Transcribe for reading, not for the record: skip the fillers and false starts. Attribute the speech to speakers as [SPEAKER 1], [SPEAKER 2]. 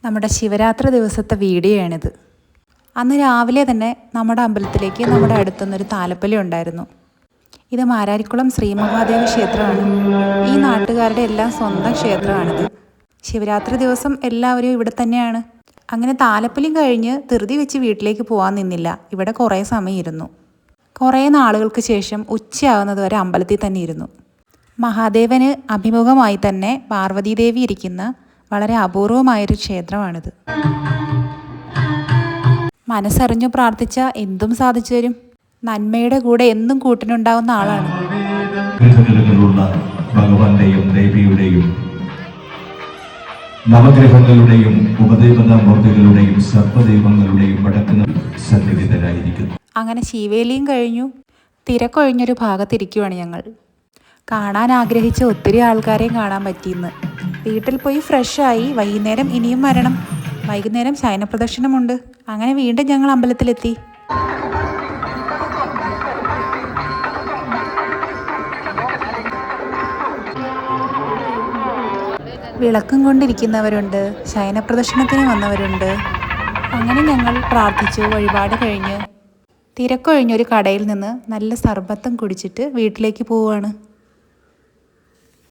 [SPEAKER 1] നമ്മുടെ ശിവരാത്രി ദിവസത്തെ വീഡിയോ ആണിത്. അന്ന് രാവിലെ തന്നെ നമ്മുടെ അമ്പലത്തിലേക്ക് നമ്മുടെ അടുത്തുനിന്നൊരു താലപ്പൊലി ഉണ്ടായിരുന്നു. ഇത് മാരാരിക്കുളം ശ്രീ മഹാദേവ ക്ഷേത്രമാണ്. ഈ നാട്ടുകാരുടെ എല്ലാം സ്വന്തം ക്ഷേത്രമാണിത്. ശിവരാത്രി ദിവസം എല്ലാവരും ഇവിടെ തന്നെയാണ്. അങ്ങനെ താലപ്പൊലി കഴിഞ്ഞ് ധൃതി വെച്ച് വീട്ടിലേക്ക് പോകാൻ നിന്നില്ല. ഇവിടെ കുറേ സമയം ഇരുന്നു. കുറേ നാളുകൾക്ക് ശേഷം ഉച്ചയാകുന്നത് വരെ അമ്പലത്തിൽ തന്നെ ഇരുന്നു. മഹാദേവന് അഭിമുഖമായി തന്നെ പാർവതീദേവി ഇരിക്കുന്ന വളരെ അപൂർവമായൊരു ക്ഷേത്രമാണിത്. മനസ്സറിഞ്ഞു പ്രാർത്ഥിച്ച എന്തും സാധിച്ചു തരും. നന്മയുടെ കൂടെ എന്നും കൂട്ടിനുണ്ടാവുന്ന ആളാണ്.
[SPEAKER 2] ഭഗവാന്റെയും ദേവിയുടെയും നവഗ്രഹങ്ങളുടെയും ഉപദേവതാമൂർത്തികളുടെയും സർവ്വദൈവങ്ങളുടെയും വടക്കുന്ന സന്നിഹിതരായിരിക്കുന്നു.
[SPEAKER 1] അങ്ങനെ ശീവേലിയും കഴിഞ്ഞു തിരക്കൊഴിഞ്ഞൊരു ഭാഗത്തിരിക്കുവാണ് ഞങ്ങൾ. കാണാൻ ആഗ്രഹിച്ച ഒത്തിരി ആൾക്കാരെയും കാണാൻ പറ്റിയെന്ന്. വീട്ടിൽ പോയി ഫ്രഷായി വൈകുന്നേരം ഇനിയും വരണം. വൈകുന്നേരം ശയനപ്രദക്ഷിണമുണ്ട്. അങ്ങനെ വീണ്ടും ഞങ്ങൾ അമ്പലത്തിലെത്തി. വിളക്കും കൊണ്ടിരിക്കുന്നവരുണ്ട്, ശയനപ്രദക്ഷിണത്തിന് വന്നവരുണ്ട്. അങ്ങനെ ഞങ്ങൾ പ്രാർത്ഥിച്ചു, വഴിപാട് കഴിഞ്ഞ് തിരക്കൊഴിഞ്ഞൊരു കടയിൽ നിന്ന് നല്ല സർബത്തും കുടിച്ചിട്ട് വീട്ടിലേക്ക് പോവുകയാണ്.